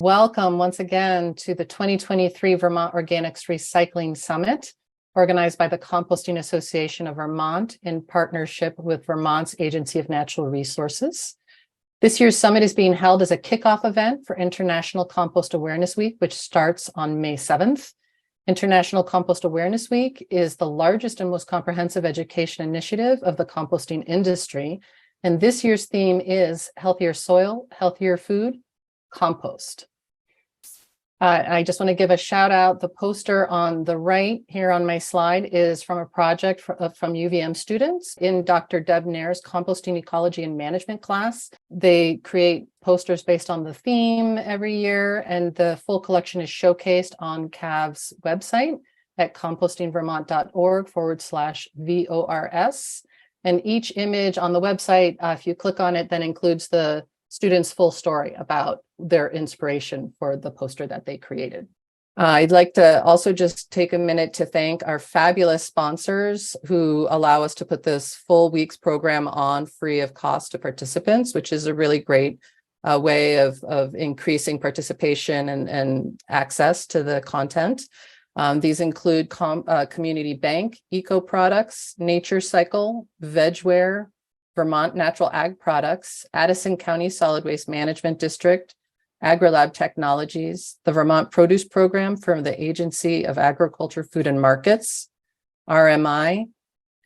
Welcome once again to the 2023 Vermont Organics Recycling Summit, organized by the Composting Association of Vermont in partnership with Vermont's Agency of Natural Resources. This year's summit is being held as a kickoff event for International Compost Awareness Week, which starts on May 7th. International Compost Awareness Week is the largest and most comprehensive education initiative of the composting industry. And this year's theme is healthier soil, healthier food, compost. I just want to give a shout out. The poster on the right here on my slide is from a project from UVM students in Dr. Deb Nair's Composting Ecology and Management class. They create posters based on the theme every year, and the full collection is showcased on CAV's website at compostingvermont.org/VORS. And each image on the website, if you click on it, then includes the students' full story about their inspiration for the poster that they created. I'd like to also just take a minute to thank our fabulous sponsors who allow us to put this full week's program on free of cost to participants, which is a really great way of increasing participation and access to the content. These include Community Bank, Eco Products, Nature Cycle, Vegware, Vermont Natural Ag Products, Addison County Solid Waste Management District, AgriLab Technologies, the Vermont Produce Program from the Agency of Agriculture, Food and Markets, RMI,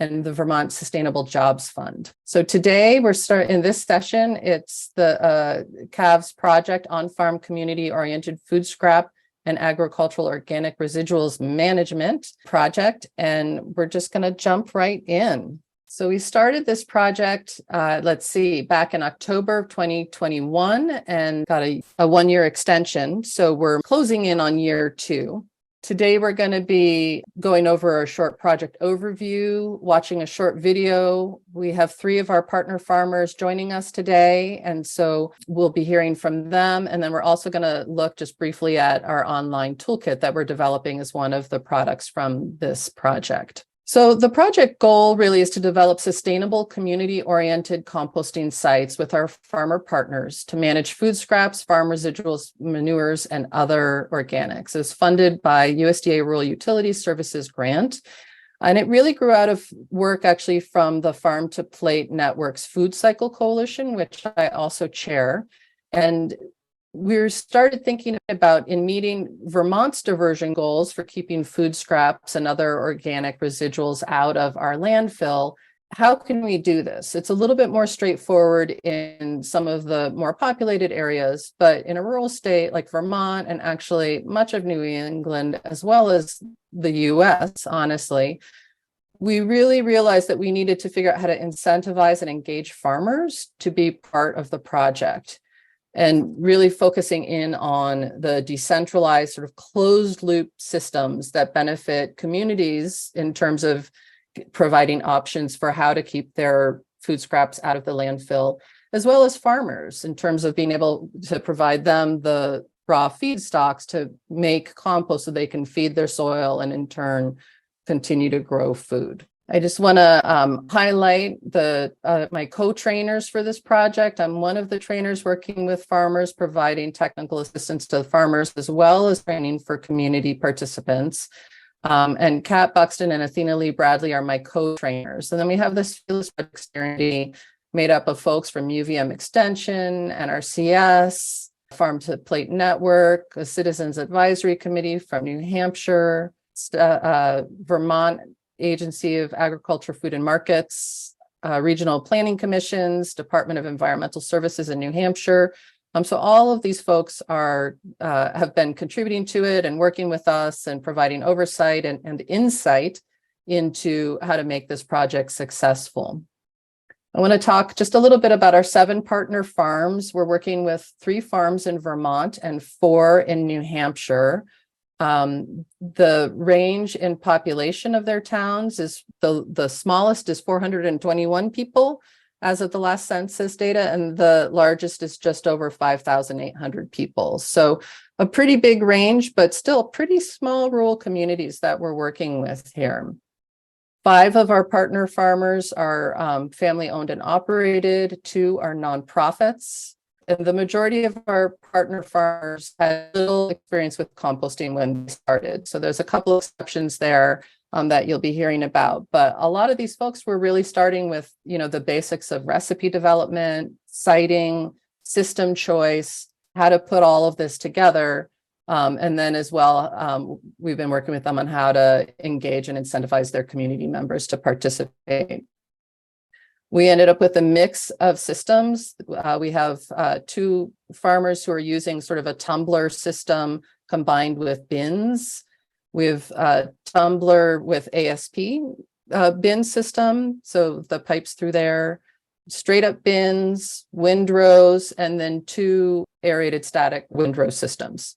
and the Vermont Sustainable Jobs Fund. So today we're starting in this session, it's the CAV's project on-farm community-oriented food scrap and agricultural organic residuals management project, and we're just going to jump right in. So we started this project, back in October of 2021 and got a one-year extension. So we're closing in on year 2. Today, we're going to be going over a short project overview, watching a short video. We have 3 of our partner farmers joining us today, and so we'll be hearing from them. And then we're also going to look just briefly at our online toolkit that we're developing as one of the products from this project. So the project goal really is to develop sustainable community-oriented composting sites with our farmer partners to manage food scraps, farm residuals, manures, and other organics. It's funded by USDA Rural Utilities Services grant. And it really grew out of work actually from the Farm to Plate Network's Food Cycle Coalition, which I also chair. And we started thinking about, in meeting Vermont's diversion goals for keeping food scraps and other organic residuals out of our landfill, how can we do this? It's a little bit more straightforward in some of the more populated areas, but in a rural state like Vermont and actually much of New England, as well as the US, honestly, we really realized that we needed to figure out how to incentivize and engage farmers to be part of the project, and really focusing in on the decentralized sort of closed loop systems that benefit communities in terms of providing options for how to keep their food scraps out of the landfill, as well as farmers in terms of being able to provide them the raw feedstocks to make compost so they can feed their soil and in turn continue to grow food. I just want to highlight my co-trainers for this project. I'm one of the trainers working with farmers, providing technical assistance to the farmers, as well as training for community participants. And Kat Buxton and Athena Lee Bradley are my co-trainers. And then we have this fearless project made up of folks from UVM Extension, NRCS, Farm to Plate Network, a Citizens Advisory Committee from New Hampshire, Vermont Agency of Agriculture, Food and Markets, regional planning commissions, Department of Environmental Services in New Hampshire. So all of these folks have been contributing to it and working with us and providing oversight and insight into how to make this project successful. I want to talk just a little bit about our 7 partner farms. We're working with 3 farms in Vermont and 4 in New Hampshire. The range in population of their towns is the smallest is 421 people as of the last census data, and the largest is just over 5,800 people. So a pretty big range, but still pretty small rural communities that we're working with here. 5 of our partner farmers are family owned and operated. 2 are nonprofits. And the majority of our partner farmers had little experience with composting when they started. So there's a couple of exceptions there that you'll be hearing about. But a lot of these folks were really starting with, the basics of recipe development, siting, system choice, how to put all of this together. And then as well, we've been working with them on how to engage and incentivize their community members to participate. We ended up with a mix of systems. We have 2 farmers who are using sort of a tumbler system combined with bins. We have a tumbler with ASP bin system, so the pipes through there, straight up bins, windrows, and then 2 aerated static windrow systems.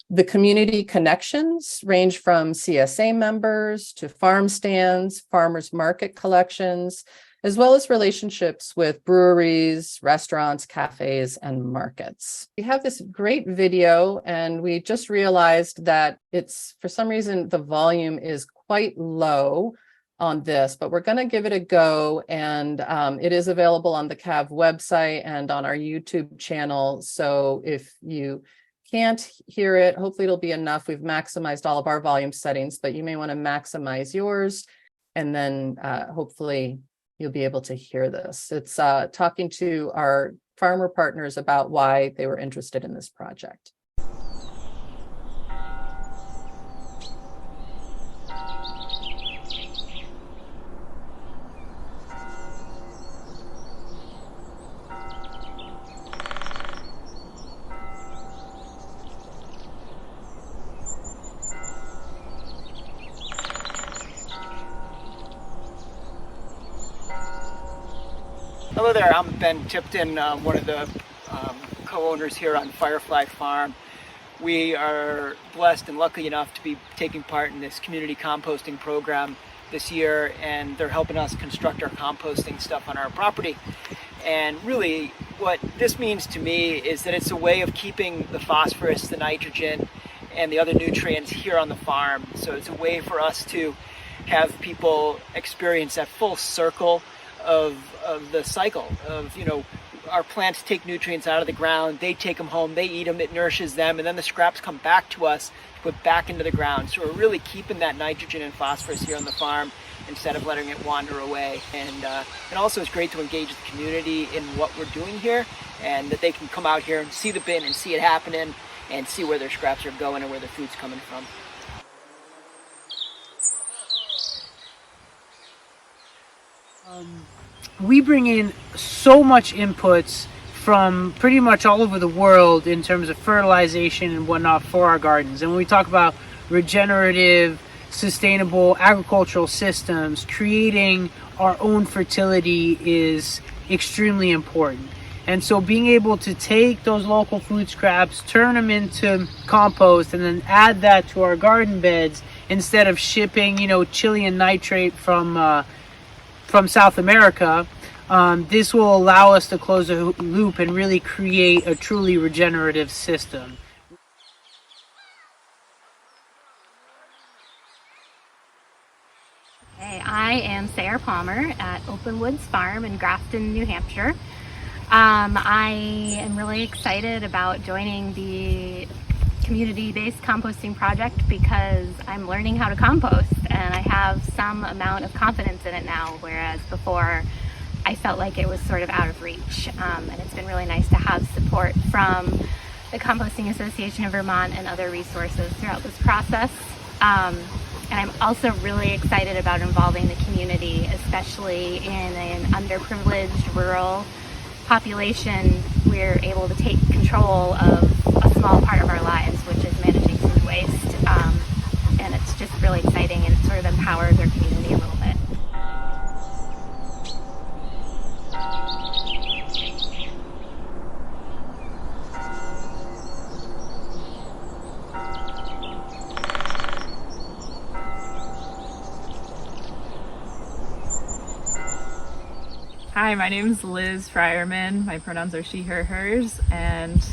The community connections range from CSA members to farm stands, farmers market collections, as well as relationships with breweries, restaurants, cafes, and markets. We have this great video, and we just realized that for some reason, the volume is quite low on this, but we're going to give it a go. And it is available on the CAV website and on our YouTube channel. So if you can't hear it, hopefully it'll be enough. We've maximized all of our volume settings, but you may want to maximize yours. And then hopefully you'll be able to hear this. It's talking to our farmer partners about why they were interested in this project. Hello there, I'm Ben Tipton, one of the co-owners here on Firefly Farm. We are blessed and lucky enough to be taking part in this community composting program this year, and they're helping us construct our composting stuff on our property. And really what this means to me is that it's a way of keeping the phosphorus, the nitrogen, and the other nutrients here on the farm. So it's a way for us to have people experience that full circle of the cycle of, our plants take nutrients out of the ground, they take them home, they eat them, it nourishes them, and then the scraps come back to us to put back into the ground. So we're really keeping that nitrogen and phosphorus here on the farm instead of letting it wander away. And also it's great to engage the community in what we're doing here, and that they can come out here and see the bin and see it happening and see where their scraps are going and where their food's coming from. We bring in so much inputs from pretty much all over the world in terms of fertilization and whatnot for our gardens. And when we talk about regenerative, sustainable agricultural systems, creating our own fertility is extremely important. And so being able to take those local food scraps, turn them into compost, and then add that to our garden beds instead of shipping, Chilean nitrate from South America, this will allow us to close the loop and really create a truly regenerative system. Hey, I am Sarah Palmer at Open Woods Farm in Grafton, New Hampshire. I am really excited about joining the community-based composting project because I'm learning how to compost and I have some amount of confidence in it now, whereas before I felt like it was sort of out of reach. And it's been really nice to have support from the Composting Association of Vermont and other resources throughout this process. And I'm also really excited about involving the community, especially in an underprivileged rural population. We're able to take control of a small part of our lives, which is managing food waste. And it's just really exciting, and it sort of empowers our community a little bit. Hi, my name is Liz Fryerman. My pronouns are she, her, hers, and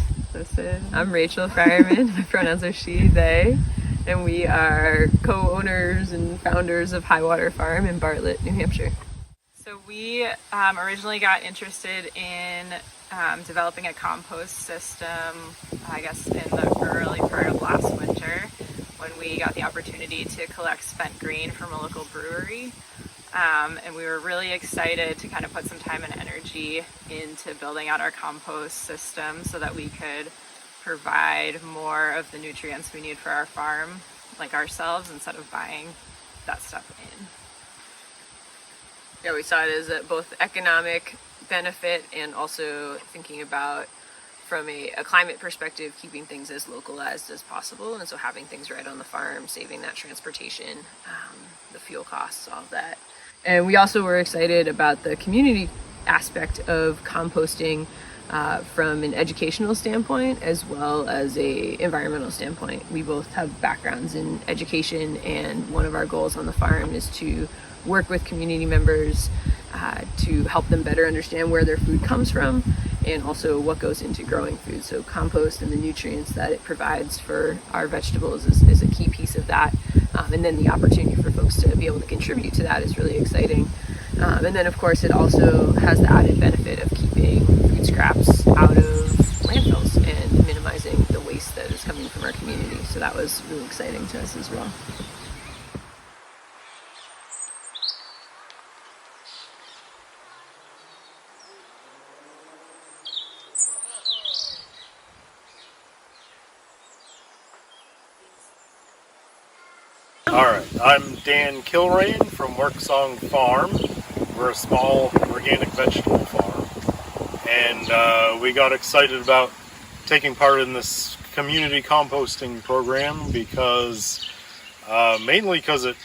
I'm Rachel Fryerman. My pronouns are she, they, and we are co-owners and founders of Highwater Farm in Bartlett, New Hampshire. So we originally got interested in developing a compost system, I guess in the early part of last winter, when we got the opportunity to collect spent grain from a local brewery. And we were really excited to kind of put some time and energy into building out our compost system so that we could provide more of the nutrients we need for our farm, like ourselves, instead of buying that stuff in. Yeah, we saw it as both economic benefit and also thinking about from a climate perspective, keeping things as localized as possible. And so having things right on the farm, saving that transportation, the fuel costs, all of that. And we also were excited about the community aspect of composting from an educational standpoint as well as a environmental standpoint. We both have backgrounds in education, and one of our goals on the farm is to work with community members to help them better understand where their food comes from and also what goes into growing food. So compost and the nutrients that it provides for our vegetables is a key piece of that. And then the opportunity for folks to be able to contribute to that is really exciting. And then of course it also has the added benefit of keeping food scraps out of landfills and minimizing the waste that is coming from our community. So that was really exciting to us as well. Alright, I'm Dan Kilrain from Worksong Farm. We're a small organic vegetable farm. And we got excited about taking part in this community composting program because, mainly because it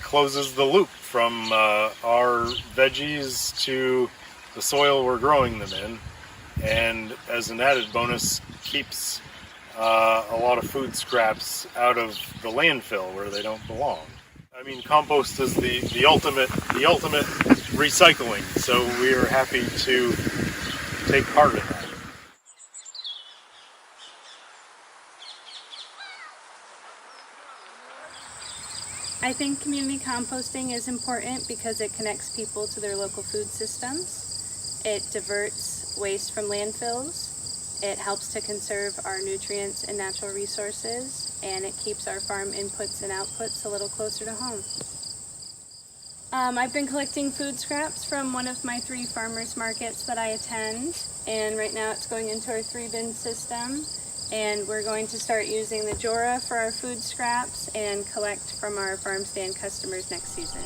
closes the loop from our veggies to the soil we're growing them in. And as an added bonus, keeps a lot of food scraps out of the landfill where they don't belong. I mean, compost is the ultimate recycling, so we are happy to take part in that. I think community composting is important because it connects people to their local food systems. It diverts waste from landfills. It helps to conserve our nutrients and natural resources, and it keeps our farm inputs and outputs a little closer to home. I've been collecting food scraps from one of my 3 farmers markets that I attend, and right now it's going into our 3-bin system, and we're going to start using the Jora for our food scraps and collect from our farm stand customers next season.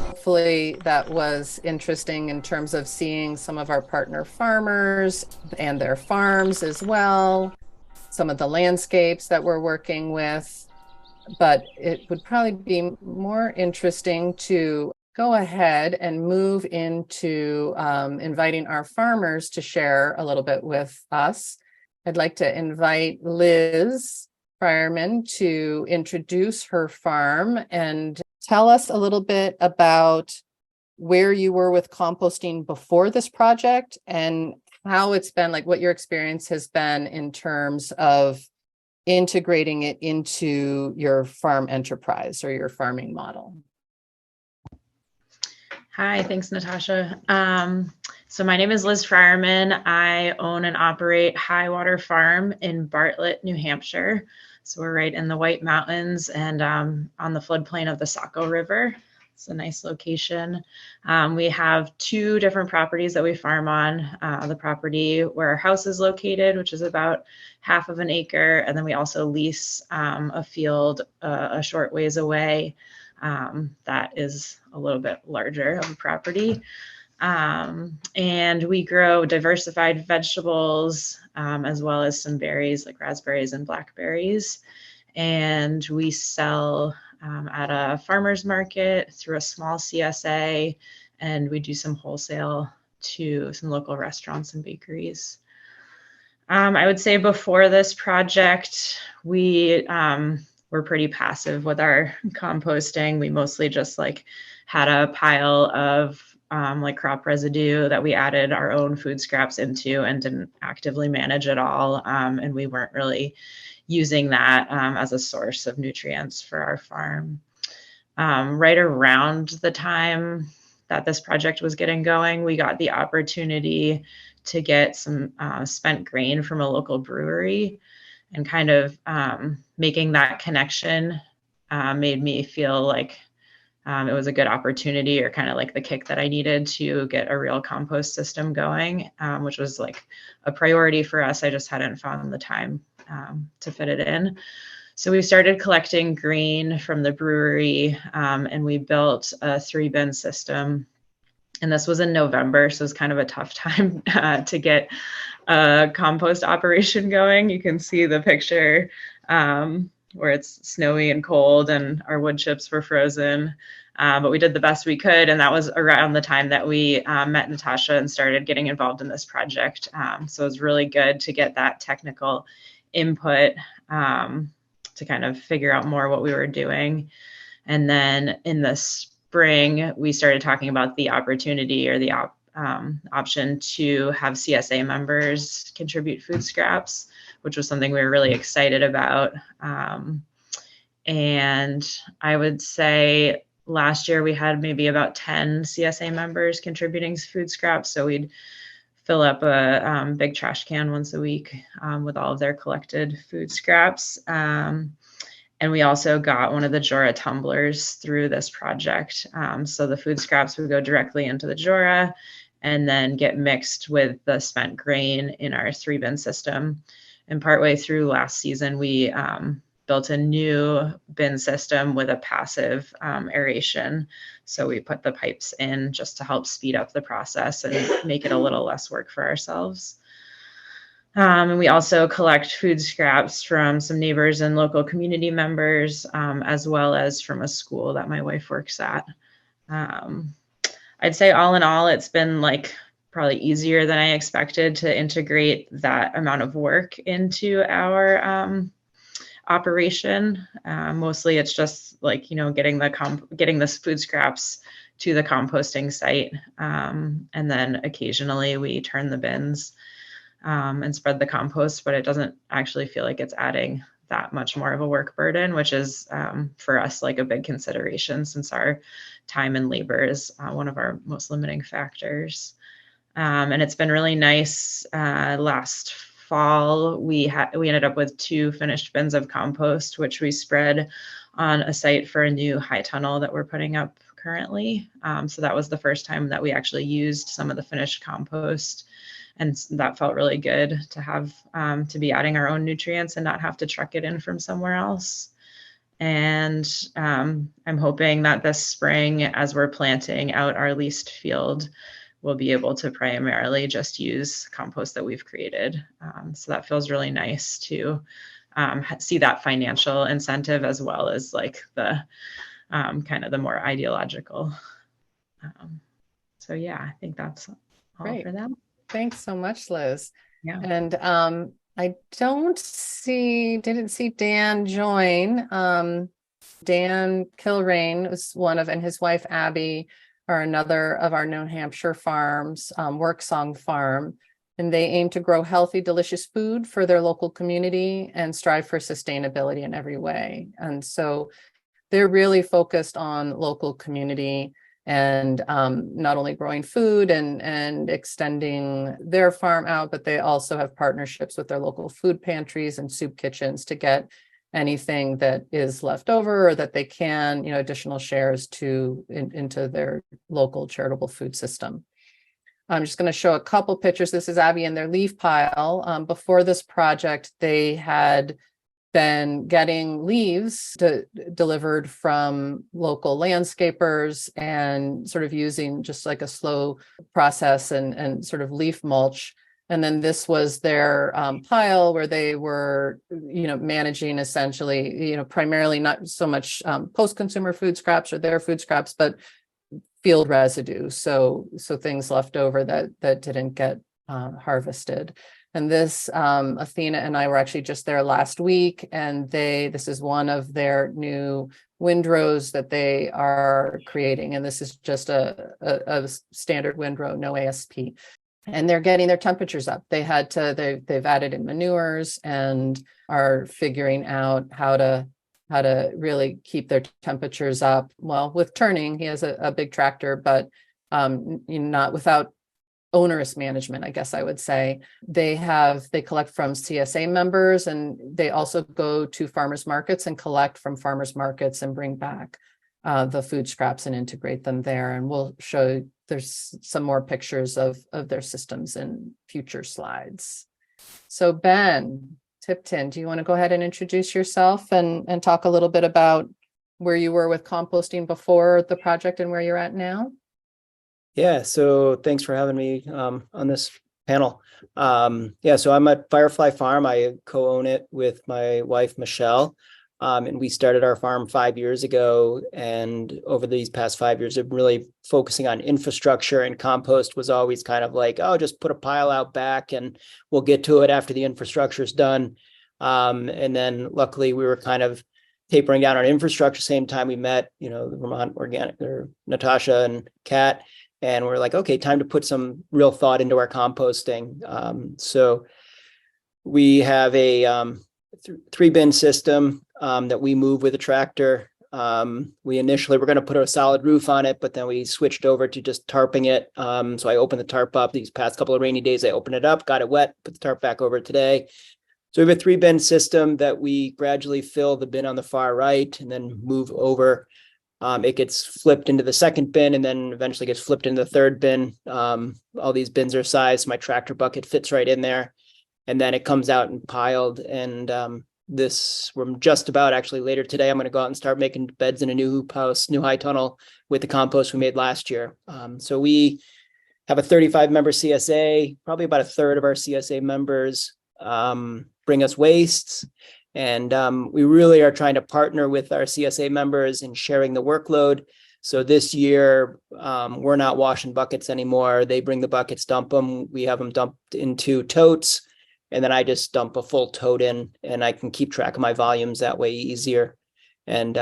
Hopefully that was interesting in terms of seeing some of our partner farmers and their farms as well, some of the landscapes that we're working with. But it would probably be more interesting to go ahead and move into inviting our farmers to share a little bit with us. I'd like to invite Liz Fireman to introduce her farm and tell us a little bit about where you were with composting before this project and how it's been, like what your experience has been in terms of integrating it into your farm enterprise or your farming model. Hi, thanks, Natasha. So my name is Liz Fireman. I own and operate Highwater Farm in Bartlett, New Hampshire. So we're right in the White Mountains and on the floodplain of the Saco River. It's a nice location. We have 2 different properties that we farm on. The property where our house is located, which is about half of an acre. And then we also lease a field a short ways away that is a little bit larger of a property. And we grow diversified vegetables as well as some berries like raspberries and blackberries. And we sell at a farmer's market through a small CSA, and we do some wholesale to some local restaurants and bakeries. I would say before this project, we were pretty passive with our composting. We mostly just had a pile of like crop residue that we added our own food scraps into and didn't actively manage at all. And we weren't really using that as a source of nutrients for our farm. right around the time that this project was getting going, we got the opportunity to get some spent grain from a local brewery, and kind of making that connection made me feel like it was a good opportunity, or kind of like the kick that I needed to get a real compost system going, which was like a priority for us. I just hadn't found the time to fit it in. So we started collecting grain from the brewery, and we built a 3-bin system. And this was in November, so it was kind of a tough time to get a compost operation going. You can see the picture where it's snowy and cold and our wood chips were frozen. But we did the best we could, and that was around the time that we met Natasha and started getting involved in this project. So it was really good to get that technical input to kind of figure out more what we were doing. And then in the spring, we started talking about the opportunity, or the option to have CSA members contribute food scraps, which was something we were really excited about. And I would say last year we had maybe about 10 CSA members contributing food scraps. So we'd fill up a big trash can once a week with all of their collected food scraps. And we also got one of the Jora tumblers through this project. So the food scraps would go directly into the Jora and then get mixed with the spent grain in our 3-bin system. And partway through last season, we built a new bin system with a passive aeration. So we put the pipes in just to help speed up the process and make it a little less work for ourselves. And we also collect food scraps from some neighbors and local community members, as well as from a school that my wife works at. I'd say all in all, it's been like probably easier than I expected to integrate that amount of work into our operation. Mostly it's just like, getting the food scraps to the composting site. And then occasionally we turn the bins and spread the compost, but it doesn't actually feel like it's adding that much more of a work burden, which is for us like a big consideration, since our time and labor is one of our most limiting factors. And it's been really nice. Last fall, we ended up with 2 finished bins of compost, which we spread on a site for a new high tunnel that we're putting up currently. So that was the first time that we actually used some of the finished compost. And that felt really good to have, to be adding our own nutrients and not have to truck it in from somewhere else. And I'm hoping that this spring, as we're planting out our leased field, we'll be able to primarily just use compost that we've created. So that feels really nice to see that financial incentive, as well as like the kind of the more ideological. So yeah, I think that's all Great. for them. Thanks so much, Liz. Yeah. And I didn't see Dan join. Dan Kilrain was one of, and his wife Abby are another of our New Hampshire farms, Worksong Farm, and they aim to grow healthy, delicious food for their local community and strive for sustainability in every way. And so they're really focused on local community and not only growing food and extending their farm out, but they also have partnerships with their local food pantries and soup kitchens to get anything that is left over, or that they can, additional shares into their local charitable food system. I'm just going to show a couple pictures. This is Abby and their leaf pile. Before this project, they had been getting leaves delivered from local landscapers and sort of using just like a slow process and sort of leaf mulch. And then this was their pile where they were, managing essentially, primarily not so much post-consumer food scraps or their food scraps, but field residue. So things left over that didn't get harvested. And this, Athena and I were actually just there last week, and this is one of their new windrows that they are creating. And this is just a standard windrow, no ASP. And they're getting their temperatures up. They've added in manures and are figuring out how to how to really keep their temperatures up. Well, with turning, he has a big tractor, but not without onerous management, I guess I would say. They collect from CSA members, and they also go to farmers markets and collect from farmers markets and bring back the food scraps and integrate them there. And we'll show, there's some more pictures of their systems in future slides. So Ben Tipton, do you want to go ahead and introduce yourself and talk a little bit about where you were with composting before the project and where you're at now? Yeah, so thanks for having me on this panel. Yeah, so I'm at Firefly Farm. I co-own it with my wife, Michelle. And we started our farm 5 years ago. And over these past 5 years, I'm really focusing on infrastructure, and compost was always kind of like, oh, just put a pile out back and we'll get to it after the infrastructure is done. And then luckily we were kind of tapering down on infrastructure. Same time we met, the Vermont organic, or Natasha and Kat. And we're like, okay, time to put some real thought into our composting. So we have a 3-bin system that we move with a tractor. We initially were going to put a solid roof on it, but then we switched over to just tarping it. So I opened the tarp up these past couple of rainy days. I opened it up, got it wet, put the tarp back over today. So we have a 3-bin system that we gradually fill the bin on the far right and then move over. It gets flipped into the 2nd bin and then eventually gets flipped into the 3rd bin. All these bins are sized. My tractor bucket fits right in there. And then it comes out and piled. And we're just about, actually later today, I'm going to go out and start making beds in a new hoop house, new high tunnel with the compost we made last year. So we have a 35-member CSA. Probably about a third of our CSA members bring us wastes. And we really are trying to partner with our CSA members in sharing the workload. So this year, we're not washing buckets anymore. They bring the buckets, dump them. We have them dumped into totes. And then I just dump a full tote in, and I can keep track of my volumes that way easier. And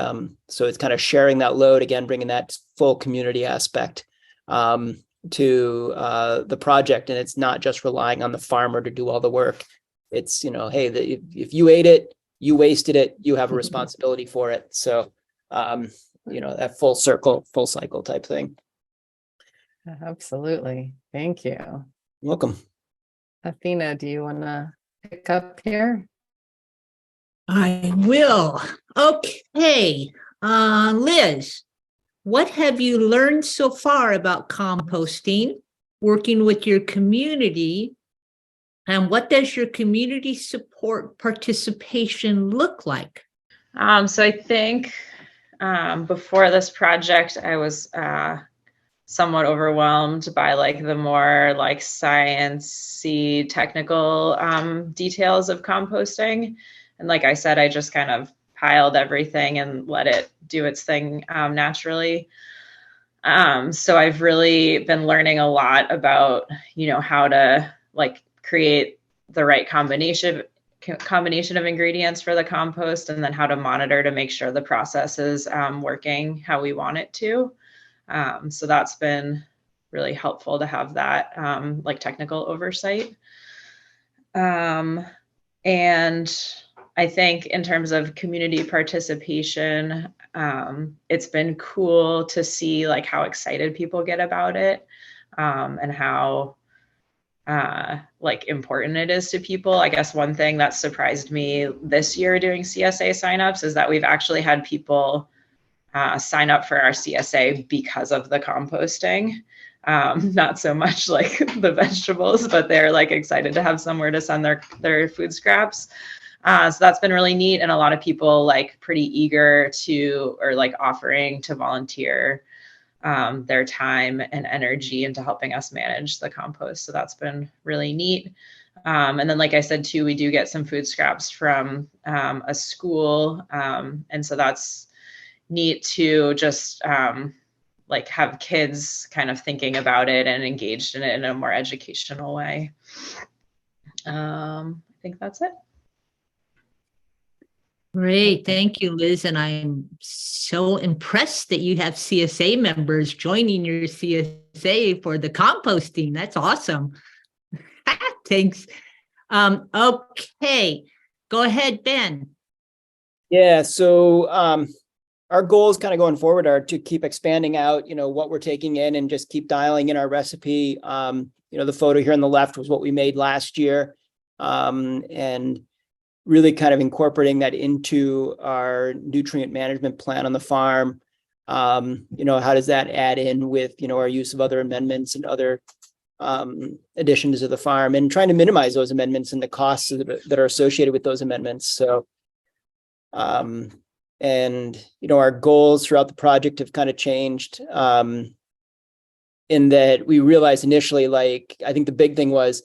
so it's kind of sharing that load, again, bringing that full community aspect to the project. And it's not just relying on the farmer to do all the work. It's, hey, if you ate it, you wasted it, you have a responsibility for it. So, that full cycle type thing. Absolutely. Thank you. You're welcome. Athena, do you want to pick up here? I will. Okay. Liz, what have you learned so far about composting, working with your community, and what does your community support participation look like? So I think before this project, I was somewhat overwhelmed by the more sciencey technical details of composting. And like I said, I just kind of piled everything and let it do its thing naturally. So I've really been learning a lot about, how to create the right combination of ingredients for the compost, and then how to monitor to make sure the process is working how we want it to. So that's been really helpful to have that technical oversight. And I think in terms of community participation, it's been cool to see how excited people get about it, and how important it is to people. I guess one thing that surprised me this year doing CSA signups is that we've actually had people sign up for our CSA because of the composting. Not so much the vegetables, but they're excited to have somewhere to send their food scraps. So that's been really neat. And a lot of people pretty eager to, or offering to volunteer their time and energy into helping us manage the compost. So that's been really neat. And then, like I said, too, we do get some food scraps from a school. And so that's neat to just have kids kind of thinking about it and engaged in it in a more educational way. I think that's it. Great. Thank you, Liz. And I'm so impressed that you have CSA members joining your CSA for the composting. That's awesome. Thanks. Okay. Go ahead, Ben. Yeah, so our goals kind of going forward are to keep expanding out, what we're taking in and just keep dialing in our recipe. The photo here on the left was what we made last year, and really kind of incorporating that into our nutrient management plan on the farm. How does that add in with, our use of other amendments and other additions to the farm, and trying to minimize those amendments and the costs that are associated with those amendments. So, our goals throughout the project have kind of changed, in that we realized initially, I think the big thing was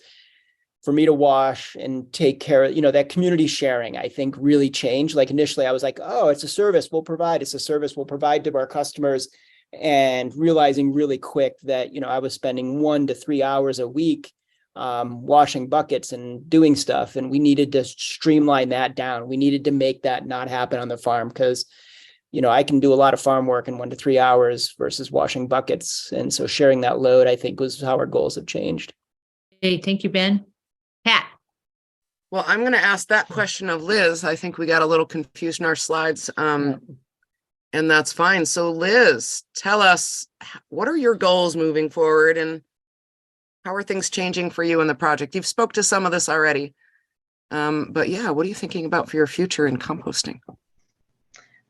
for me to wash and take care of, that community sharing, I think really changed. Initially I was like, oh, it's a service we'll provide. It's a service we'll provide to our customers. And realizing really quick that, I was spending 1 to 3 hours a week washing buckets and doing stuff. And we needed to streamline that down. We needed to make that not happen on the farm because, I can do a lot of farm work in 1 to 3 hours versus washing buckets. And so sharing that load, I think, was how our goals have changed. Hey, thank you, Ben. Pat. Well, I'm going to ask that question of Liz. I think we got a little confused in our slides. And that's fine. So Liz, tell us, what are your goals moving forward and how are things changing for you in the project? You've spoke to some of this already. But yeah, what are you thinking about for your future in composting?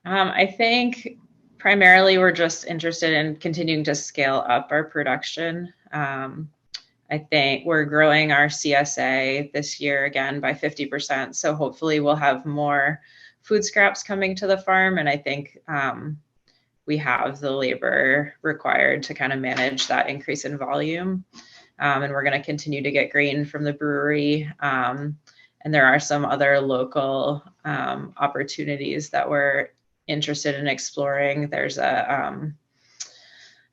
I think primarily we're just interested in continuing to scale up our production. I think we're growing our CSA this year again by 50%. So hopefully we'll have more food scraps coming to the farm. And I think we have the labor required to kind of manage that increase in volume. And we're going to continue to get grain from the brewery. And there are some other local opportunities that we're interested in exploring. There's a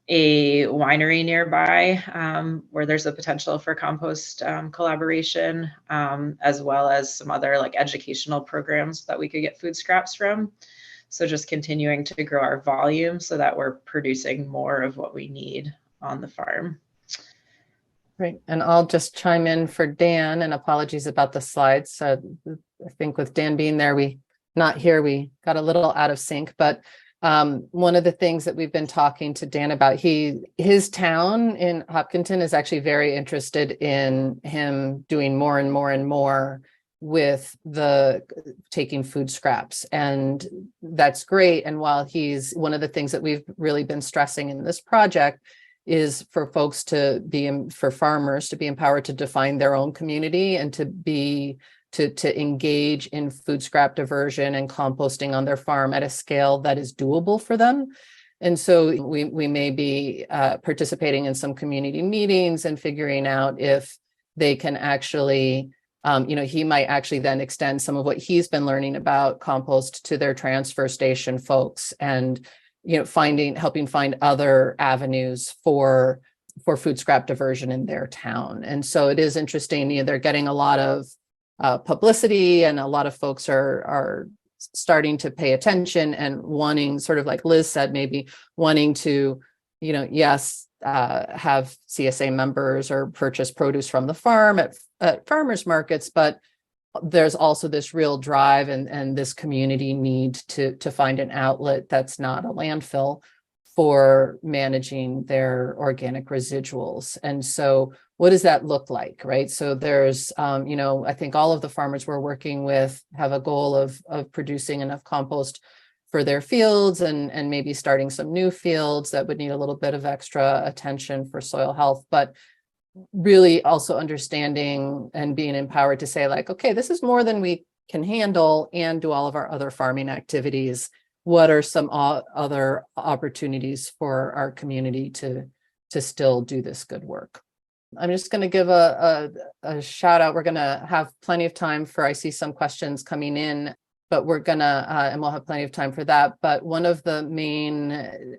winery nearby where there's a potential for compost collaboration, as well as some other educational programs that we could get food scraps from. So just continuing to grow our volume so that we're producing more of what we need on the farm. Great. And I'll just chime in for Dan, and apologies about the slides. I think with Dan being there, we got a little out of sync, but one of the things that we've been talking to Dan about, his town in Hopkinton is actually very interested in him doing more and more and more with the taking food scraps. And that's great. And while one of the things that we've really been stressing in this project is for farmers to be empowered to define their own community and to engage in food scrap diversion and composting on their farm at a scale that is doable for them. And so we may be participating in some community meetings and figuring out if they can actually, he might actually then extend some of what he's been learning about compost to their transfer station folks, and helping find other avenues for food scrap diversion in their town. And so it is interesting, they're getting a lot of publicity, and a lot of folks are starting to pay attention and wanting, sort of like Liz said, maybe wanting to, have CSA members or purchase produce from the farm at farmers markets, but there's also this real drive and this community need to find an outlet that's not a landfill for managing their organic residuals. And so what does that look like, right? So there's, I think all of the farmers we're working with have a goal of producing enough compost for their fields and maybe starting some new fields that would need a little bit of extra attention for soil health, but really also understanding and being empowered to say okay, this is more than we can handle and do all of our other farming activities. What are some other opportunities for our community to still do this good work? I'm just going to give a shout out. We're going to have plenty of time for, I see some questions coming in, but we're going to, and we'll have plenty of time for that. But one of the main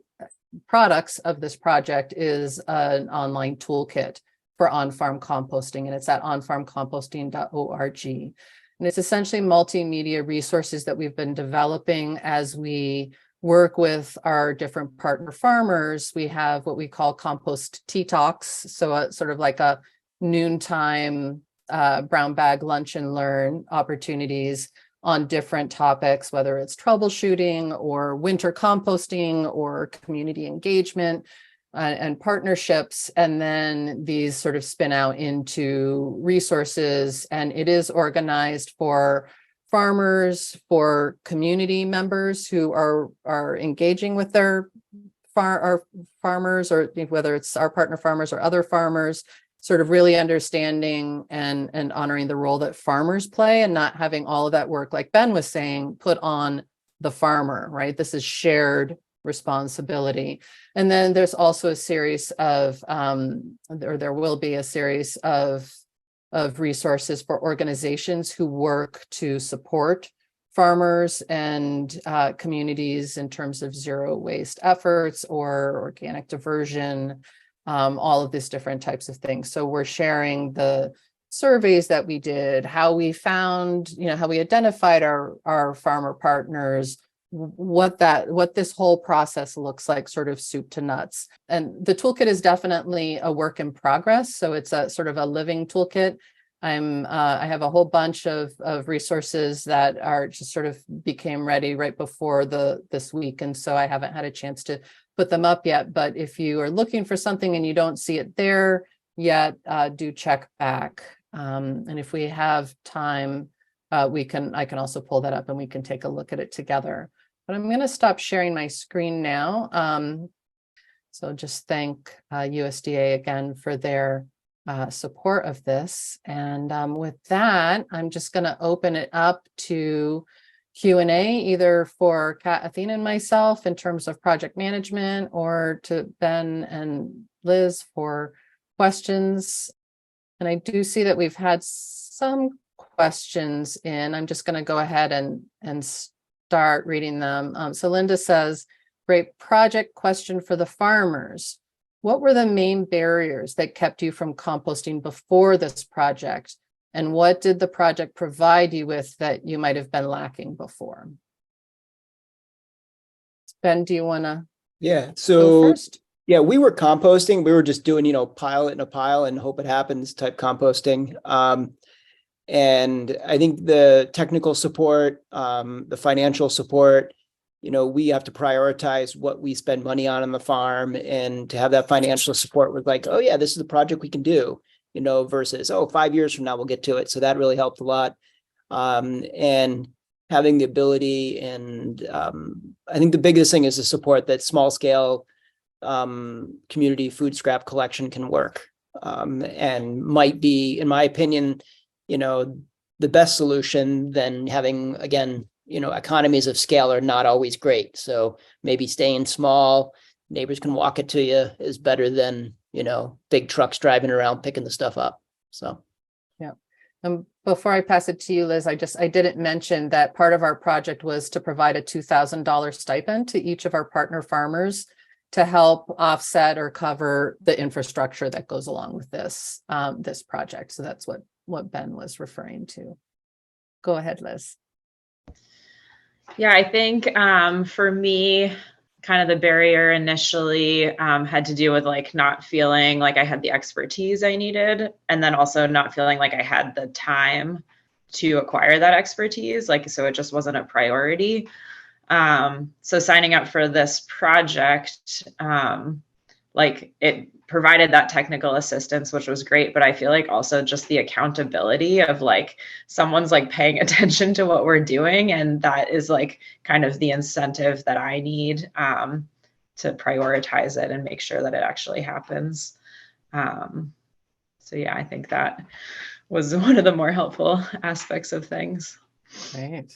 products of this project is an online toolkit for on-farm composting, and it's at onfarmcomposting.org. And it's essentially multimedia resources that we've been developing as we work with our different partner farmers. We have what we call compost tea talks. So sort of like a noontime brown bag lunch and learn opportunities, on different topics, whether it's troubleshooting or winter composting or community engagement and partnerships. And then these sort of spin out into resources, and it is organized for farmers, for community members who are engaging with their farmers, or whether it's our partner farmers or other farmers, sort of really understanding and honoring the role that farmers play, and not having all of that work, like Ben was saying, put on the farmer, right? This is shared responsibility. And then there's also a series of, there will be a series of resources for organizations who work to support farmers and communities in terms of zero waste efforts or organic diversion, all of these different types of things. So we're sharing the surveys that we did, how we found, how we identified our farmer partners, what this whole process looks like, sort of soup to nuts. And the toolkit is definitely a work in progress. So it's a sort of a living toolkit. I have a whole bunch of resources that are just sort of became ready right before this week. And so I haven't had a chance to put them up yet, but if you are looking for something and you don't see it there yet, do check back. And if we have time, I can also pull that up and we can take a look at it together. But I'm going to stop sharing my screen now. So just thank USDA again for their support of this. And with that, I'm just going to open it up to Q&A, either for Kat, Athena, and myself in terms of project management, or to Ben and Liz for questions. And I do see that we've had some questions in. I'm just going to go ahead and start reading them. So Linda says, great project question for the farmers. What were the main barriers that kept you from composting before this project? And what did the project provide you with that you might have been lacking before? Ben, do you want to? Yeah. Go So first? yeah, we were composting. We were just doing, pile it in a pile and hope it happens type composting. And I think the technical support, the financial support, we have to prioritize what we spend money on the farm, and to have that financial support was like, oh yeah, this is the project we can do, versus, 5 years from now, we'll get to it. So that really helped a lot. And having the ability, and I think the biggest thing is the support that small scale community food scrap collection can work, and might be, in my opinion, the best solution. Than having, again, economies of scale are not always great. So maybe staying small, neighbors can walk it to you, is better than, big trucks driving around picking the stuff up. So. Yeah. Before I pass it to you, Liz, I didn't mention that part of our project was to provide a $2,000 stipend to each of our partner farmers to help offset or cover the infrastructure that goes along with this project. So that's what Ben was referring to. Go ahead, Liz. Yeah, I think for me, kind of the barrier initially had to do with not feeling like I had the expertise I needed, and then also not feeling like I had the time to acquire that expertise. So it just wasn't a priority. So signing up for this project, it provided that technical assistance, which was great. But I feel like also just the accountability of someone's paying attention to what we're doing. And that is kind of the incentive that I need to prioritize it and make sure that it actually happens. So yeah, I think that was one of the more helpful aspects of things. Great.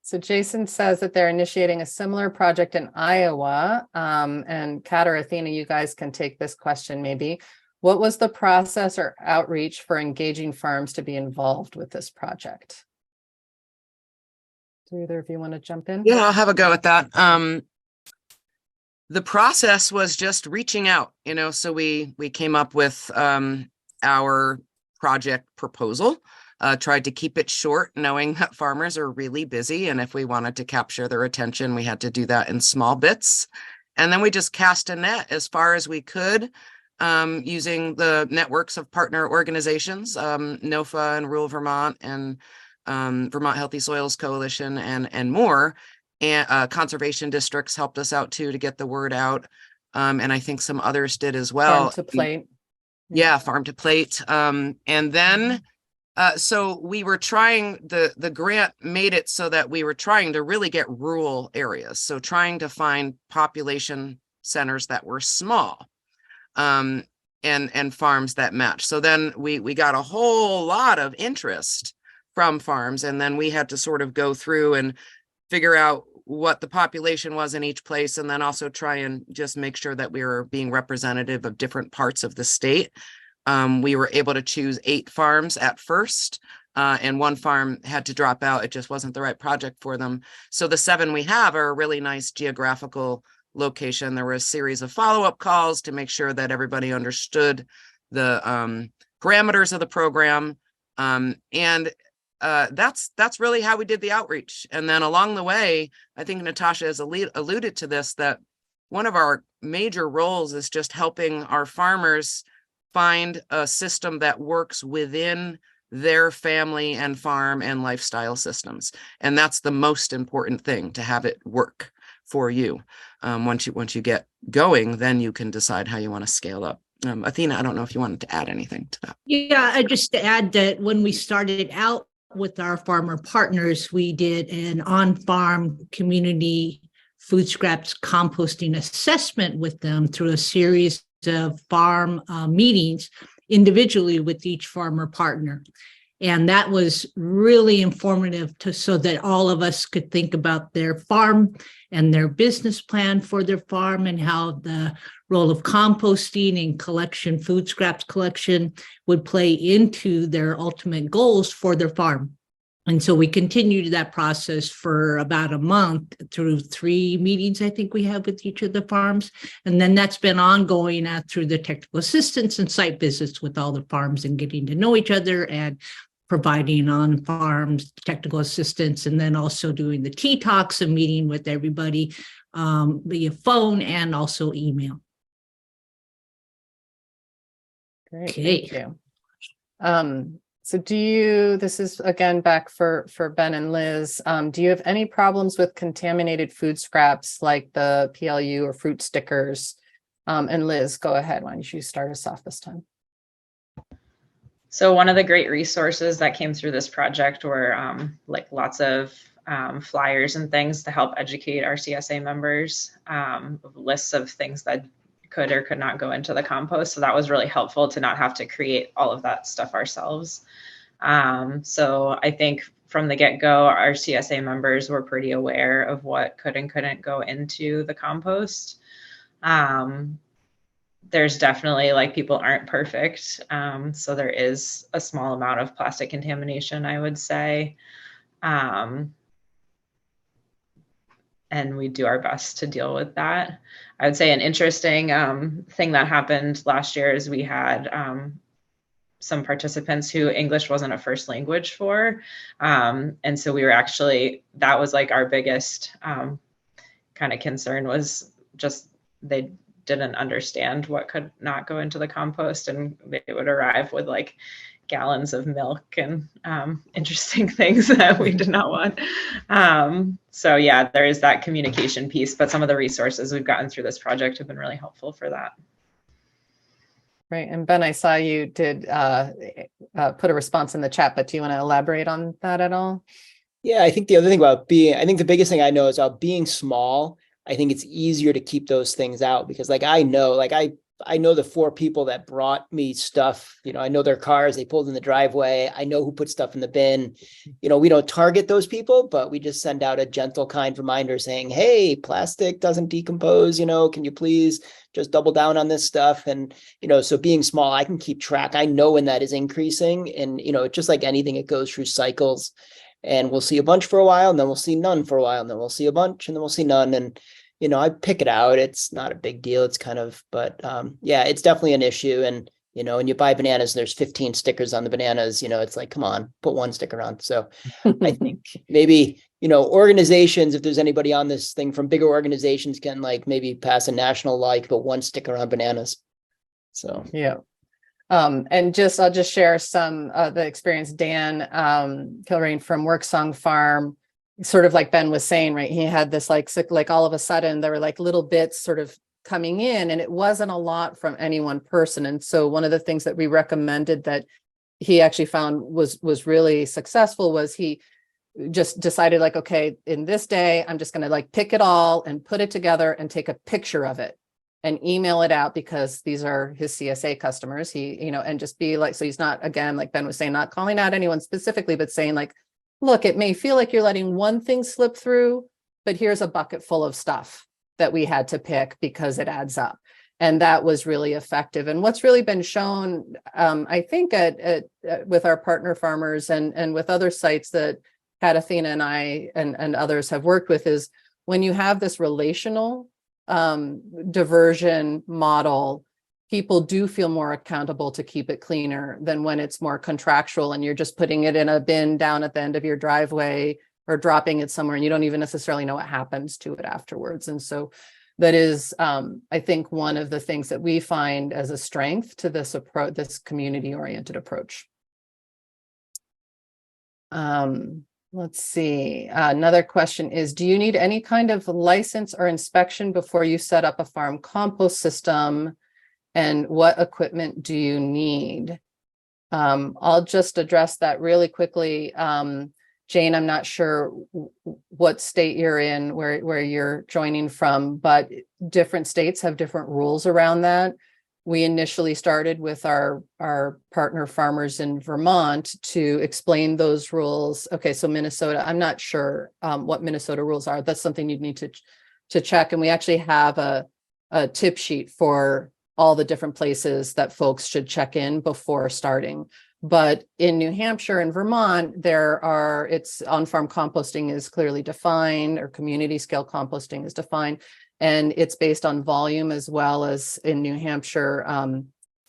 So Jason says that they're initiating a similar project in Iowa, and Kat or Athena, you guys can take this question maybe. What was the process or outreach for engaging farms to be involved with this project? Do either of you want to jump in? Yeah, I'll have a go at that. The process was just reaching out, so we came up with our project proposal. Tried to keep it short, knowing that farmers are really busy. And if we wanted to capture their attention, we had to do that in small bits. And then we just cast a net as far as we could, using the networks of partner organizations, NOFA and Rural Vermont and Vermont Healthy Soils Coalition, and more. And conservation districts helped us out too to get the word out. And I think some others did as well. Farm to plate. Yeah, farm to plate. And then so we were trying, the grant made it so that we were trying to really get rural areas. So trying to find population centers that were small, and farms that match. So then we got a whole lot of interest from farms, and then we had to sort of go through and figure out what the population was in each place, and then also try and just make sure that we were being representative of different parts of the state. We were able to choose 8 farms at first, and 1 farm had to drop out. It just wasn't the right project for them. So the 7 we have are a really nice geographical location. There were a series of follow-up calls to make sure that everybody understood the parameters of the program. And that's really how we did the outreach. And then along the way, I think Natasha has alluded to this, that one of our major roles is just helping our farmers find a system that works within their family and farm and lifestyle systems. And that's the most important thing, to have it work for you. Once you get going, then you can decide how you want to scale up. Athena, I don't know if you wanted to add anything to that. Yeah, just to add that when we started out with our farmer partners, we did an on-farm community food scraps composting assessment with them through a series of farm meetings individually with each farmer partner. And that was really informative so that all of us could think about their farm and their business plan for their farm, and how the role of composting and collection, food scraps collection, would play into their ultimate goals for their farm. And so we continued that process for about a month through 3 meetings, I think we have with each of the farms. And then that's been ongoing through the technical assistance and site visits with all the farms, and getting to know each other and providing on-farm technical assistance, and then also doing the tea talks and meeting with everybody via phone and also email. Great, Okay. thank you. So this is again back for Ben and Liz, do you have any problems with contaminated food scraps like the PLU or fruit stickers? And Liz, go ahead. Why don't you start us off this time? So one of the great resources that came through this project were like lots of flyers and things to help educate our CSA members, lists of things that could or could not go into the compost. So that was really helpful to not have to create all of that stuff ourselves. So I think from the get-go, our CSA members were pretty aware of what could and couldn't go into the compost. There's definitely, like, people aren't perfect. So there is a small amount of plastic contamination, I would say. And we do our best to deal with that. I would say an interesting thing that happened last year is we had some participants who English wasn't a first language for. And so we were actually, that was like our biggest kind of concern, was just they didn't understand what could not go into the compost, and they would arrive with like gallons of milk and interesting things that we did not want. So yeah, there is that communication piece, but some of the resources we've gotten through this project have been really helpful for that. Right. And Ben, I saw you did put a response in the chat, but do you want to elaborate on that at all? Yeah, I think the other thing about I think the biggest thing I know is about being small. I think it's easier to keep those things out, because like I know the 4 people that brought me stuff, I know their cars, they pulled in the driveway. I know who put stuff in the bin. We don't target those people, but we just send out a gentle, kind reminder saying, hey, plastic doesn't decompose, can you please just double down on this stuff? And, so being small, I can keep track. I know when that is increasing, and, just like anything, it goes through cycles, and we'll see a bunch for a while, and then we'll see none for a while, and then we'll see a bunch, and then we'll see none. And, I pick it out. It's not a big deal. It's kind of, but yeah, it's definitely an issue. And, when you buy bananas, there's 15 stickers on the bananas, it's like, come on, put 1 sticker on. So I think maybe, organizations, if there's anybody on this thing from bigger organizations, can like maybe pass a national law, you can put 1 sticker on bananas. So, yeah. And I'll just share some of the experience. Dan Kilrain from Worksong Farm, sort of like Ben was saying, right? He had this like all of a sudden there were like little bits sort of coming in, and it wasn't a lot from any one person. And so one of the things that we recommended that he actually found was really successful was he just decided like, okay, in this day, I'm just going to like pick it all and put it together and take a picture of it and email it out, because these are his CSA customers. He, and just be like, so he's not, again, like Ben was saying, not calling out anyone specifically, but saying like, look, it may feel like you're letting one thing slip through, but here's a bucket full of stuff that we had to pick because it adds up. And that was really effective. And what's really been shown, I think with our partner farmers and with other sites that Pat Athena and I and others have worked with, is when you have this relational diversion model, people do feel more accountable to keep it cleaner than when it's more contractual and you're just putting it in a bin down at the end of your driveway or dropping it somewhere and you don't even necessarily know what happens to it afterwards. And so that is, I think, one of the things that we find as a strength to this approach, this community-oriented approach. Let's see. Another question is, do you need any kind of license or inspection before you set up a farm compost system? And what equipment do you need? I'll just address that really quickly. Jane, I'm not sure what state you're in, where you're joining from, but different states have different rules around that. We initially started with our partner farmers in Vermont to explain those rules. Okay, so Minnesota, I'm not sure what Minnesota rules are. That's something you'd need to check. And we actually have a tip sheet for all the different places that folks should check in before starting. But in New Hampshire and Vermont, it's on-farm composting is clearly defined, or community scale composting is defined. And it's based on volume, as well as in New Hampshire,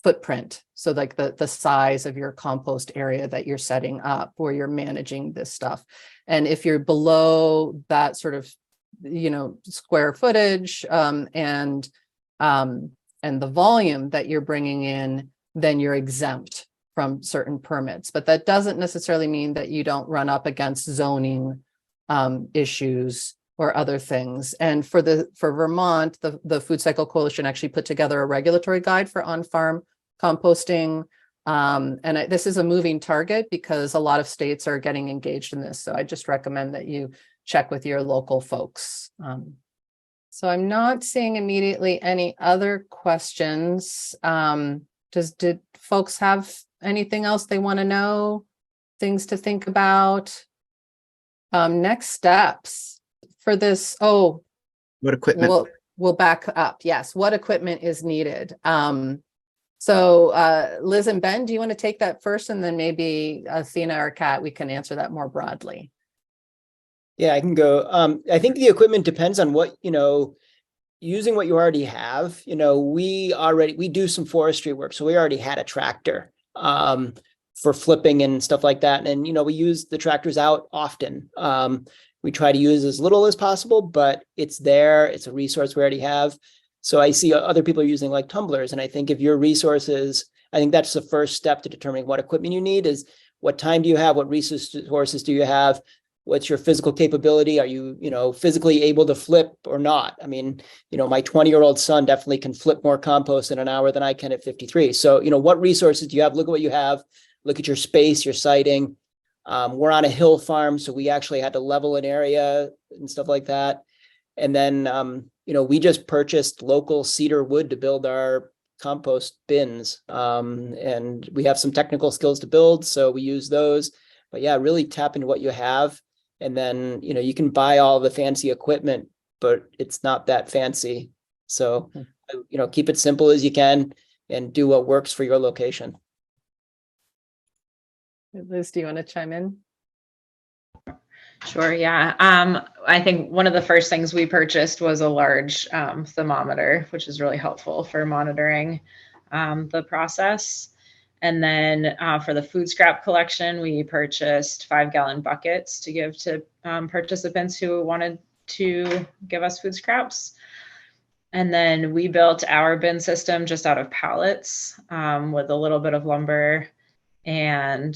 footprint. So like the size of your compost area that you're setting up, where you're managing this stuff. And if you're below that sort of, square footage and the volume that you're bringing in, then you're exempt from certain permits. But that doesn't necessarily mean that you don't run up against zoning issues or other things. And for Vermont, the Food Cycle Coalition actually put together a regulatory guide for on-farm composting. This is a moving target because a lot of states are getting engaged in this. So I just recommend that you check with your local folks. So I'm not seeing immediately any other questions. Did folks have anything else they want to know? Things to think about? Next steps for this. Oh, what equipment? We'll back up. Yes. What equipment is needed? So Liz and Ben, do you want to take that first? And then maybe Athena or Kat, we can answer that more broadly. Yeah, I can go. I think the equipment depends on what, using what you already have. We do some forestry work. So we already had a tractor for flipping and stuff like that. And, we use the tractors out often. We try to use as little as possible, but it's there. It's a resource we already have. So I see other people using like tumblers. And I think if your resources, I think that's the first step to determining what equipment you need is what time do you have? What resources do you have? What's your physical capability? Are you, physically able to flip or not? I mean, my 20-year-old son definitely can flip more compost in an hour than I can at 53. So, what resources do you have? Look at what you have. Look at your space, your siting. We're on a hill farm, so we actually had to level an area and stuff like that. And then, we just purchased local cedar wood to build our compost bins. And we have some technical skills to build, so we use those. But yeah, really tap into what you have. And then, you can buy all the fancy equipment, but it's not that fancy. So, keep it simple as you can and do what works for your location. Liz, do you want to chime in? Sure, yeah. I think one of the first things we purchased was a large thermometer, which is really helpful for monitoring the process. And then for the food scrap collection, we purchased 5-gallon buckets to give to participants who wanted to give us food scraps. And then we built our bin system just out of pallets with a little bit of lumber. And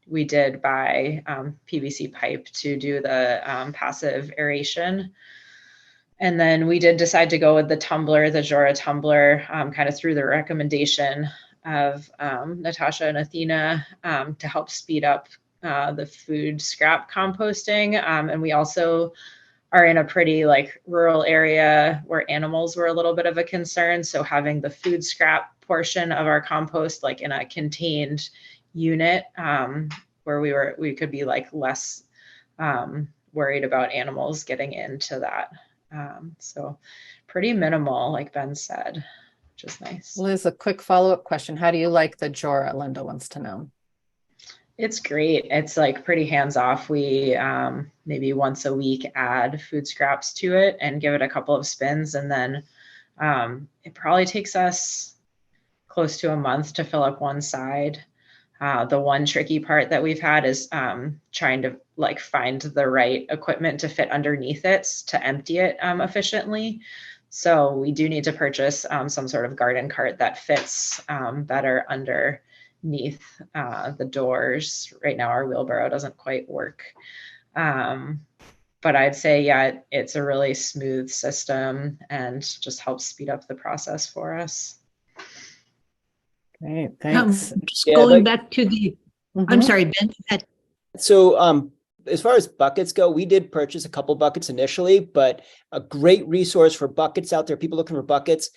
we did buy PVC pipe to do the passive aeration. And then we did decide to go with the tumbler, the Jora tumbler, kind of through the recommendation of Natasha and Athena to help speed up the food scrap composting. And we also are in a pretty like rural area where animals were a little bit of a concern. So having the food scrap portion of our compost like in a contained unit where we could be like less worried about animals getting into that. So pretty minimal, like Ben said, which is nice. Liz, a quick follow-up question. How do you like the Jora? Linda wants to know. It's great. It's like pretty hands-off. We maybe once a week add food scraps to it and give it a couple of spins. And then it probably takes us close to a month to fill up one side. The one tricky part that we've had is trying to like find the right equipment to fit underneath it to empty it efficiently. So we do need to purchase some sort of garden cart that fits better underneath the doors. Right now our wheelbarrow doesn't quite work. But I'd say, yeah, it's a really smooth system and just helps speed up the process for us. Great, thanks. Just Yeah, going like- back to the, I'm sorry, Ben. So as far as buckets go, we did purchase a couple buckets initially, but a great resource for buckets out there, people looking for buckets,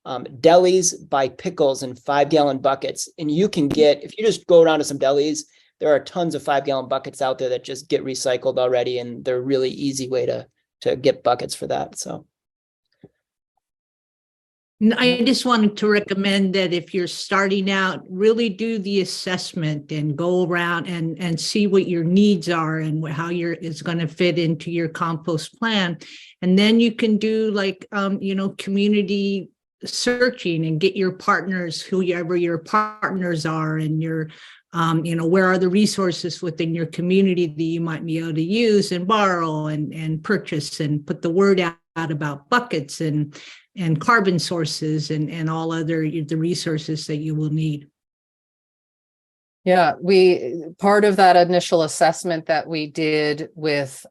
delis buy pickles in 5-gallon buckets. And you can get, if you just go around to some delis, there are tons of 5-gallon buckets out there that just get recycled already. And they're a really easy way to get buckets for that. So. I just wanted to recommend that if you're starting out, really do the assessment and go around and see what your needs are and how it's going to fit into your compost plan. And then you can do like, community searching and get your partners, whoever your partners are, and your, where are the resources within your community that you might be able to use and borrow and purchase and put the word out about buckets and carbon sources and all the resources that you will need. Yeah, part of that initial assessment that we did with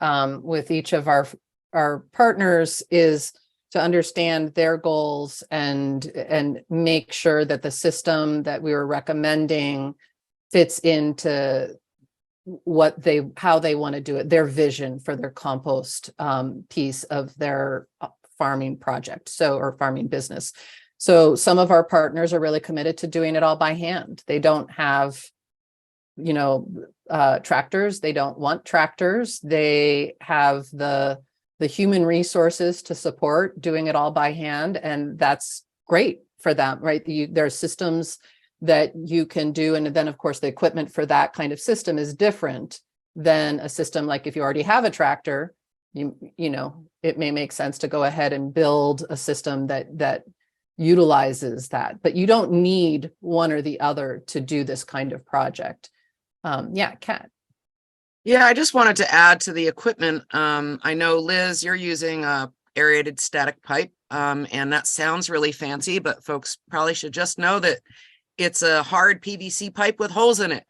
each of our partners is to understand their goals and make sure that the system that we were recommending fits into how they want to do it, their vision for their compost piece of their farming project, or farming business. So some of our partners are really committed to doing it all by hand. They don't have, tractors. They don't want tractors. They have the human resources to support doing it all by hand, and that's great for them, right? There are systems that you can do, and then of course the equipment for that kind of system is different than a system like if you already have a tractor. It may make sense to go ahead and build a system that utilizes that, but you don't need one or the other to do this kind of project. Kat. Yeah, I just wanted to add to the equipment. I know, Liz, you're using a aerated static pipe, and that sounds really fancy, but folks probably should just know that it's a hard PVC pipe with holes in it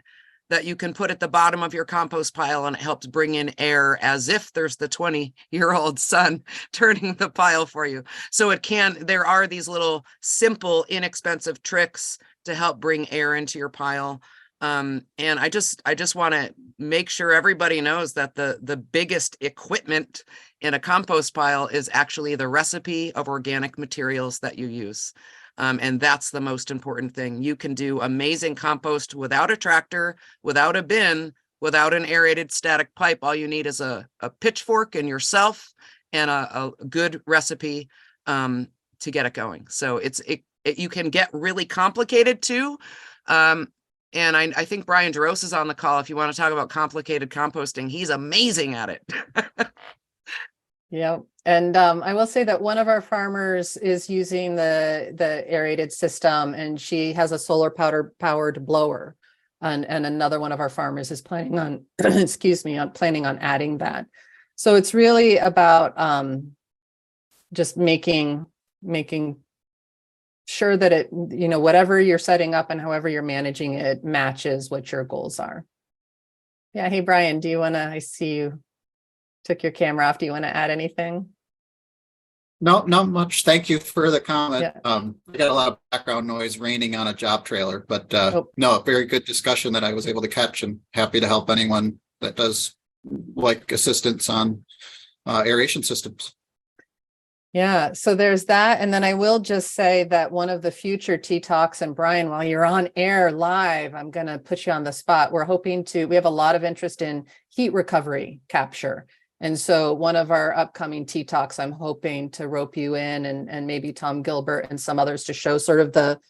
that you can put at the bottom of your compost pile, and it helps bring in air as if there's the 20-year-old sun turning the pile for you. So there are these little simple, inexpensive tricks to help bring air into your pile. And I just want to make sure everybody knows that the biggest equipment in a compost pile is actually the recipe of organic materials that you use. And that's the most important thing. You can do amazing compost without a tractor, without a bin, without an aerated static pipe. All you need is a pitchfork and yourself and a good recipe to get it going. So you can get really complicated too. And I think Brian DeRose is on the call. If you want to talk about complicated composting, he's amazing at it. Yeah. And I will say that one of our farmers is using the aerated system, and she has a solar powered blower. And another one of our farmers is planning on, planning on adding that. So it's really about just making making sure that it, whatever you're setting up and however you're managing it matches what your goals are. Yeah. Hey, Brian, do you want to, I see you took your camera off. Do you want to add anything? No, not much. Thank you for the comment. Yeah. We got a lot of background noise raining on a job trailer, but no, very good discussion that I was able to catch, and happy to help anyone that does like assistance on aeration systems. Yeah, so there's that. And then I will just say that one of the future T-Talks, and Brian, while you're on air live, I'm going to put you on the spot. We have a lot of interest in heat recovery capture. And so one of our upcoming T-Talks, I'm hoping to rope you in and maybe Tom Gilbert and some others to show sort of the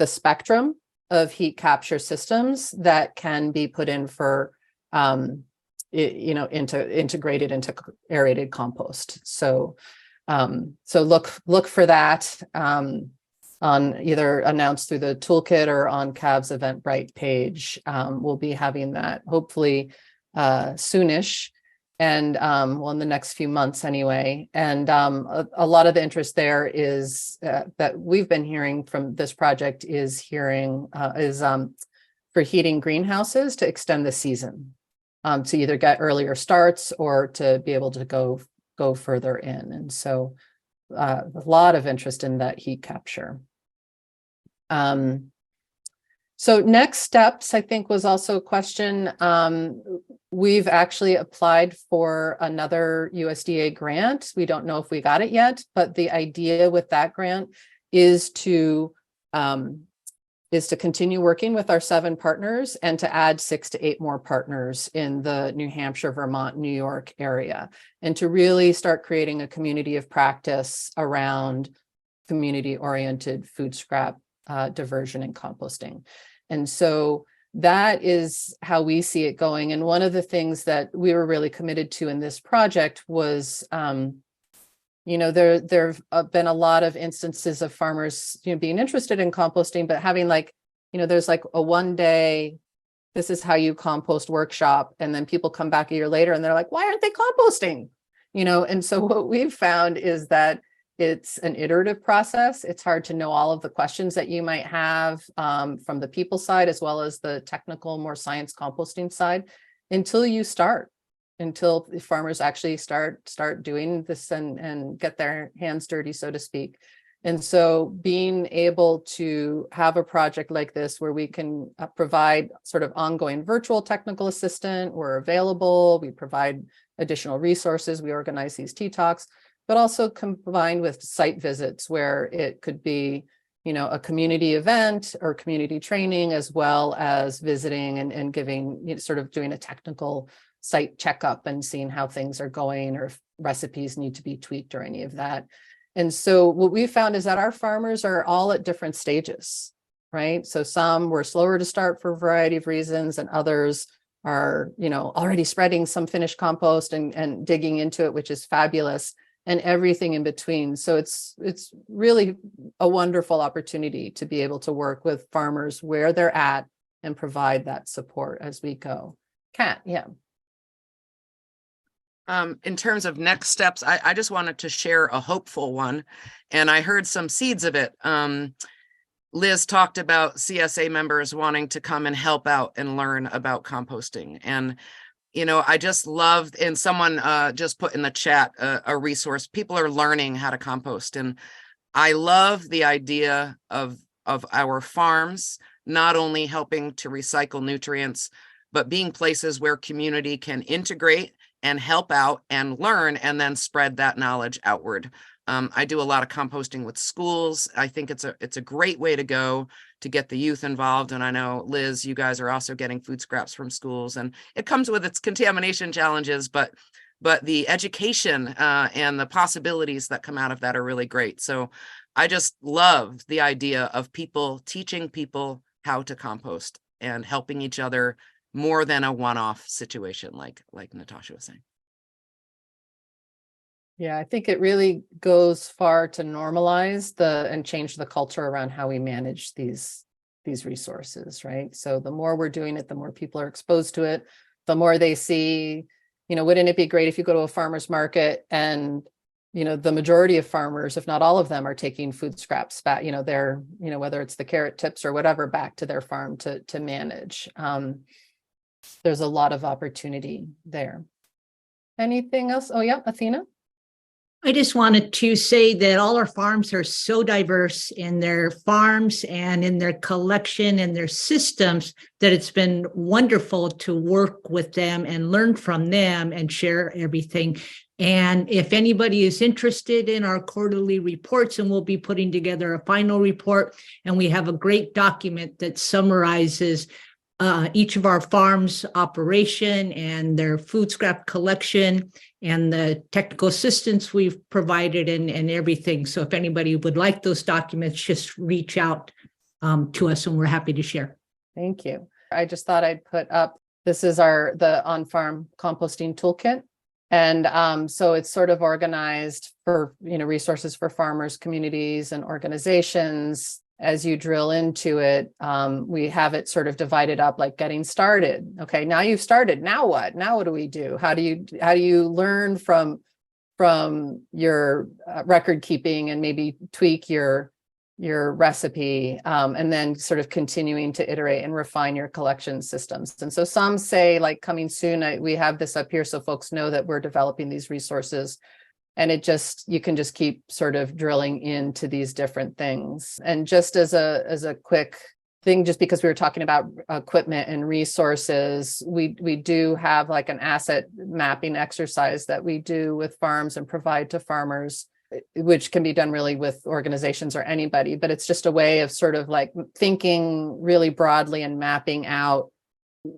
spectrum of heat capture systems that can be put in for, integrated into aerated compost. So look for that on either announced through the Toolkit or on CAV's Eventbrite page. We'll be having that hopefully soonish, and in the next few months anyway. And a lot of the interest there is that we've been hearing from this project is for heating greenhouses to extend the season, to either get earlier starts or to be able to go further in. And so a lot of interest in that heat capture. So next steps, I think, was also a question. We've actually applied for another USDA grant. We don't know if we got it yet, but the idea with that grant is to continue working with our 7 partners and to add 6 to 8 more partners in the New Hampshire, Vermont, New York area, and to really start creating a community of practice around community-oriented food scrap diversion and composting. And so that is how we see it going. And one of the things that we were really committed to in this project was, there have been a lot of instances of farmers, being interested in composting, but having there's like a one day, this is how you compost workshop. And then people come back a year later and they're like, why aren't they composting? And so what we've found is that it's an iterative process. It's hard to know all of the questions that you might have from the people side, as well as the technical, more science composting side, until the farmers actually start doing this and get their hands dirty, so to speak. And so being able to have a project like this where we can provide sort of ongoing virtual technical assistant, we're available, we provide additional resources, we organize these T-Talks, but also combined with site visits where it could be, a community event or community training, as well as visiting and giving, sort of doing a technical site checkup and seeing how things are going, or if recipes need to be tweaked or any of that. And so what we found is that our farmers are all at different stages, right? So some were slower to start for a variety of reasons, and others are, already spreading some finished compost and digging into it, which is fabulous, and everything in between. So it's really a wonderful opportunity to be able to work with farmers where they're at and provide that support as we go. Kat, yeah. In terms of next steps, I just wanted to share a hopeful one, and I heard some seeds of it. Liz talked about CSA members wanting to come and help out and learn about composting. And, I just loved, and someone just put in the chat a resource. People are learning how to compost. And I love the idea of our farms not only helping to recycle nutrients, but being places where community can integrate and help out and learn, and then spread that knowledge outward. I do a lot of composting with schools. I think it's a great way to go to get the youth involved. And I know, Liz, you guys are also getting food scraps from schools, and it comes with its contamination challenges, but the education and the possibilities that come out of that are really great. So I just love the idea of people teaching people how to compost and helping each other, more than a one-off situation, like Natasha was saying. Yeah, I think it really goes far to normalize and change the culture around how we manage these resources, right? So the more we're doing it, the more people are exposed to it, the more they see, wouldn't it be great if you go to a farmer's market and the majority of farmers, if not all of them, are taking food scraps back, they're, whether it's the carrot tips or whatever, back to their farm to manage. There's a lot of opportunity there. Anything else? Oh yeah, Athena. I just wanted to say that all our farms are so diverse in their farms and in their collection and their systems that it's been wonderful to work with them and learn from them and share everything. And if anybody is interested in our quarterly reports, and we'll be putting together a final report, and we have a great document that summarizes each of our farms' operation and their food scrap collection and the technical assistance we've provided and everything. So if anybody would like those documents, just reach out to us and we're happy to share. Thank you. I just thought I'd put up, this is the on-farm composting toolkit. And so it's sort of organized for, resources for farmers, communities, and organizations. As you drill into it, we have it sort of divided up, like getting started. Okay, now you've started. Now what? Now what do we do? How do you learn from your record keeping and maybe tweak your recipe, and then sort of continuing to iterate and refine your collection systems. And so some say, like, coming soon. We have this up here so folks know that we're developing these resources. And you can just keep sort of drilling into these different things. And just as a quick thing, just because we were talking about equipment and resources, we do have like an asset mapping exercise that we do with farms and provide to farmers, which can be done really with organizations or anybody, but it's just a way of sort of like thinking really broadly and mapping out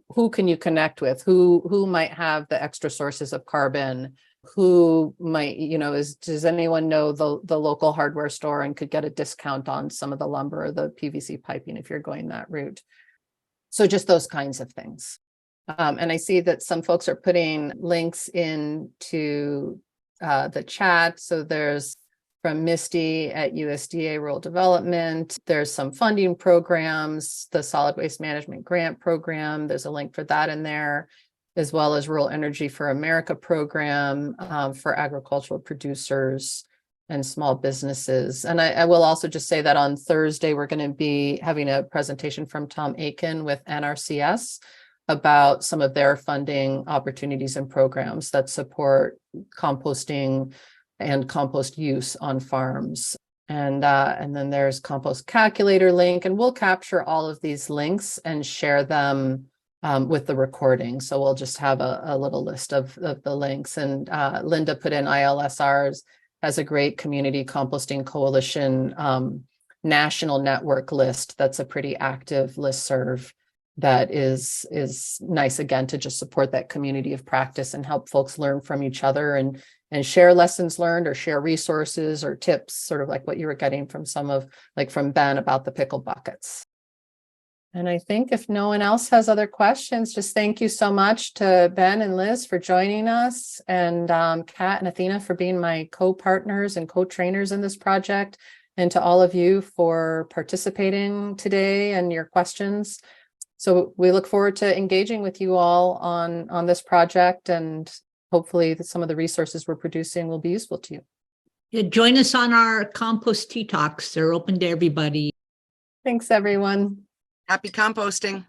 who can you connect with, who might have the extra sources of carbon, who might, does anyone know the local hardware store and could get a discount on some of the lumber or the PVC piping if you're going that route. So just those kinds of things. And I see that some folks are putting links into the chat. So there's from Misty at USDA Rural Development. There's some funding programs, the Solid Waste Management Grant Program. There's a link for that in there, as well as Rural Energy for America program for agricultural producers and small businesses. And I will also just say that on Thursday, we're going to be having a presentation from Tom Aiken with NRCS about some of their funding opportunities and programs that support composting and compost use on farms. And then there's compost calculator link, and we'll capture all of these links and share them with the recording. So we'll just have a little list of the links. And Linda put in ILSRs has a great community composting coalition national network list. That's a pretty active listserv that is nice, again, to just support that community of practice and help folks learn from each other and share lessons learned or share resources or tips, sort of like what you were getting from from Ben about the pickle buckets. And I think if no one else has other questions, just thank you so much to Ben and Liz for joining us, and Kat and Athena for being my co-partners and co-trainers in this project, and to all of you for participating today and your questions. So we look forward to engaging with you all on this project, and hopefully some of the resources we're producing will be useful to you. Yeah, join us on our compost tea talks. They're open to everybody. Thanks, everyone. Happy composting.